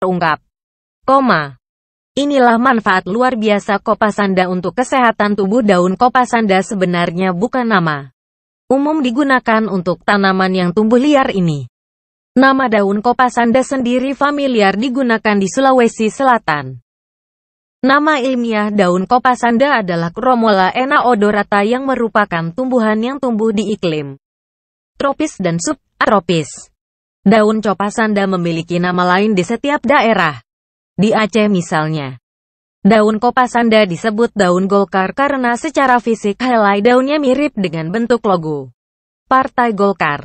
Terungkap. Inilah manfaat luar biasa kopasanda untuk kesehatan tubuh. Daun kopasanda sebenarnya bukan nama umum digunakan untuk tanaman yang tumbuh liar ini. Nama daun kopasanda sendiri familiar digunakan di Sulawesi Selatan. Nama ilmiah daun kopasanda adalah Chromola enaodorata yang merupakan tumbuhan yang tumbuh di iklim tropis dan subtropis. Daun kopasanda memiliki nama lain di setiap daerah. Di Aceh misalnya, daun kopasanda disebut daun Golkar karena secara fisik helai daunnya mirip dengan bentuk logo Partai Golkar.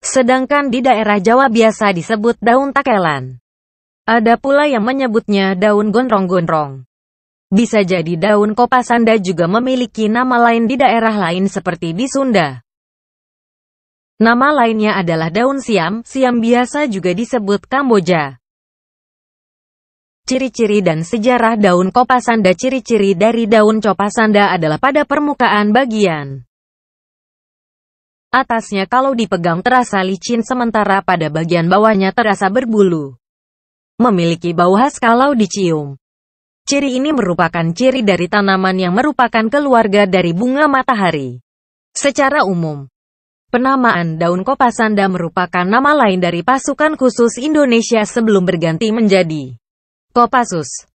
Sedangkan di daerah Jawa biasa disebut daun takelan. Ada pula yang menyebutnya daun gondrong-gondrong. Bisa jadi daun kopasanda juga memiliki nama lain di daerah lain seperti di Sunda. Nama lainnya adalah daun siam. Siam biasa juga disebut Kamboja. Ciri-ciri dan sejarah daun kopasanda. Ciri-ciri dari daun kopasanda adalah pada permukaan bagian atasnya kalau dipegang terasa licin sementara pada bagian bawahnya terasa berbulu. Memiliki bau khas kalau dicium. Ciri ini merupakan ciri dari tanaman yang merupakan keluarga dari bunga matahari. Secara umum, penamaan daun kopasanda merupakan nama lain dari pasukan khusus Indonesia sebelum berganti menjadi Kopassus.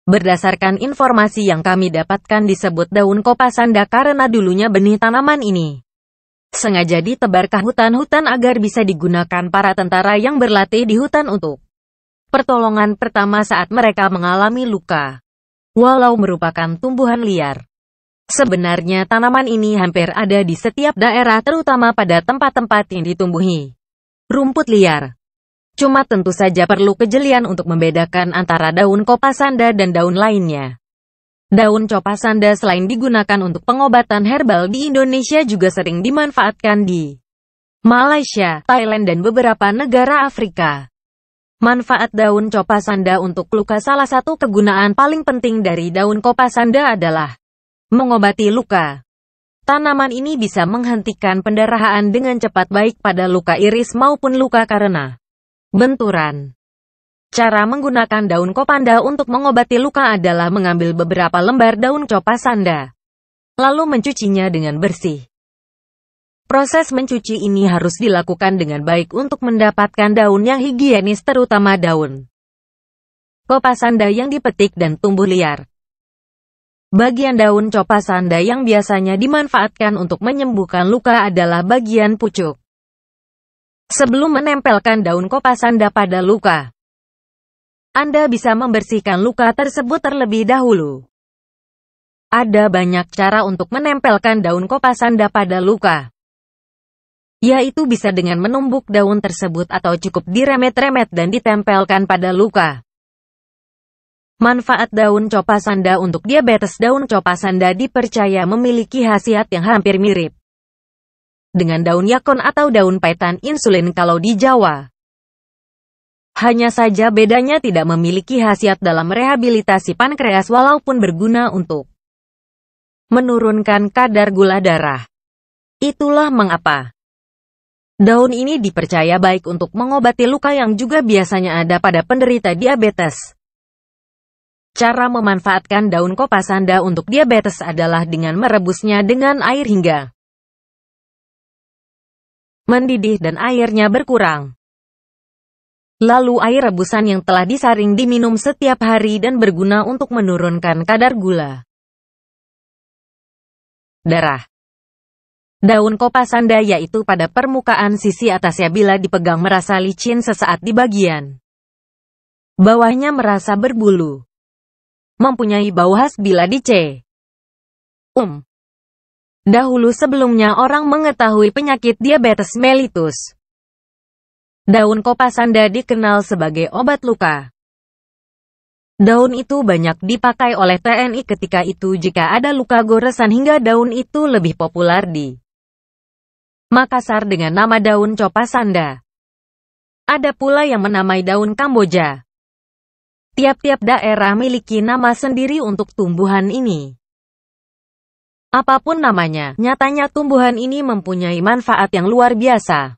Berdasarkan informasi yang kami dapatkan disebut daun kopasanda karena dulunya benih tanaman ini sengaja ditebar ke hutan-hutan agar bisa digunakan para tentara yang berlatih di hutan untuk pertolongan pertama saat mereka mengalami luka. Walau merupakan tumbuhan liar, sebenarnya tanaman ini hampir ada di setiap daerah terutama pada tempat-tempat yang ditumbuhi rumput liar. Cuma tentu saja perlu kejelian untuk membedakan antara daun kopasanda dan daun lainnya. Daun kopasanda selain digunakan untuk pengobatan herbal di Indonesia juga sering dimanfaatkan di Malaysia, Thailand dan beberapa negara Afrika. Manfaat daun kopasanda untuk luka. Salah satu kegunaan paling penting dari daun kopasanda adalah mengobati luka. Tanaman ini bisa menghentikan pendarahan dengan cepat baik pada luka iris maupun luka karena benturan. Cara menggunakan daun kopasanda untuk mengobati luka adalah mengambil beberapa lembar daun kopasanda, lalu mencucinya dengan bersih. Proses mencuci ini harus dilakukan dengan baik untuk mendapatkan daun yang higienis terutama daun kopasanda yang dipetik dan tumbuh liar. Bagian daun kopasanda yang biasanya dimanfaatkan untuk menyembuhkan luka adalah bagian pucuk. Sebelum menempelkan daun kopasanda pada luka, Anda bisa membersihkan luka tersebut terlebih dahulu. Ada banyak cara untuk menempelkan daun kopasanda pada luka, yaitu bisa dengan menumbuk daun tersebut atau cukup diremet-remet dan ditempelkan pada luka. Manfaat daun kopasanda untuk diabetes. Daun kopasanda dipercaya memiliki khasiat yang hampir mirip dengan daun yakon atau daun paitan insulin kalau di Jawa. Hanya saja bedanya tidak memiliki khasiat dalam rehabilitasi pankreas walaupun berguna untuk menurunkan kadar gula darah. Itulah mengapa daun ini dipercaya baik untuk mengobati luka yang juga biasanya ada pada penderita diabetes. Cara memanfaatkan daun kopasanda untuk diabetes adalah dengan merebusnya dengan air hingga mendidih dan airnya berkurang. Lalu air rebusan yang telah disaring diminum setiap hari dan berguna untuk menurunkan kadar gula darah. Daun kopasanda yaitu pada permukaan sisi atasnya bila dipegang merasa licin sesaat di bagian bawahnya merasa berbulu. Mempunyai bau khas bila dicium. Dahulu sebelumnya orang mengetahui penyakit diabetes mellitus, daun kopasanda dikenal sebagai obat luka. Daun itu banyak dipakai oleh TNI ketika itu jika ada luka goresan hingga daun itu lebih populer di Makassar dengan nama daun kopasanda. Ada pula yang menamai daun Kamboja. Tiap-tiap daerah memiliki nama sendiri untuk tumbuhan ini. Apapun namanya, nyatanya tumbuhan ini mempunyai manfaat yang luar biasa.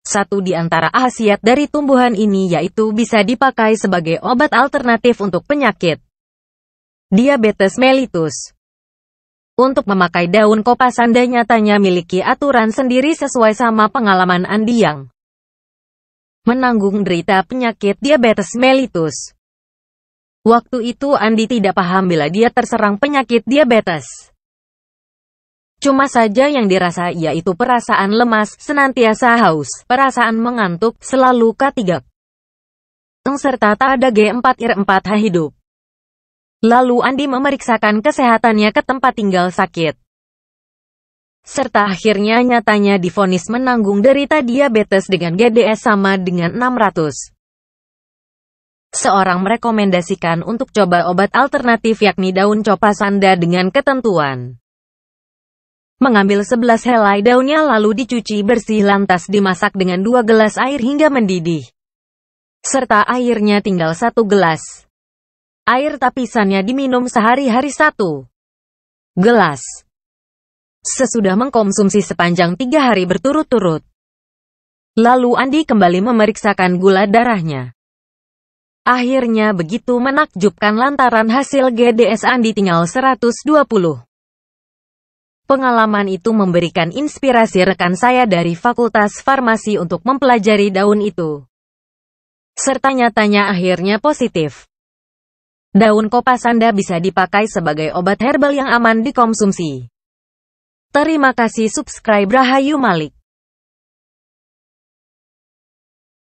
Satu di antara khasiat dari tumbuhan ini yaitu bisa dipakai sebagai obat alternatif untuk penyakit diabetes mellitus. Untuk memakai daun kopas Anda nyatanya miliki aturan sendiri sesuai sama pengalaman Andi yang menanggung derita penyakit diabetes mellitus. Waktu itu Andi tidak paham bila dia terserang penyakit diabetes. Cuma saja yang dirasa yaitu perasaan lemas, senantiasa haus, perasaan mengantuk, selalu katigak, serta tak ada G4-R4H hidup. Lalu Andi memeriksakan kesehatannya ke tempat tinggal sakit. Serta akhirnya nyatanya divonis menanggung derita diabetes dengan GDS sama dengan 600. Seorang merekomendasikan untuk coba obat alternatif yakni daun copas Anda dengan ketentuan. Mengambil 11 helai daunnya lalu dicuci bersih lantas dimasak dengan 2 gelas air hingga mendidih. Serta airnya tinggal 1 gelas. Air tapisannya diminum sehari-hari 1 gelas. Sesudah mengkonsumsi sepanjang 3 hari berturut-turut. Lalu Andi kembali memeriksakan gula darahnya. Akhirnya begitu menakjubkan lantaran hasil GDS Andi tinggal 120. Pengalaman itu memberikan inspirasi rekan saya dari Fakultas Farmasi untuk mempelajari daun itu. Serta nyatanya akhirnya positif. Daun kopas Anda bisa dipakai sebagai obat herbal yang aman dikonsumsi. Terima kasih subscribe Rahayu Malik.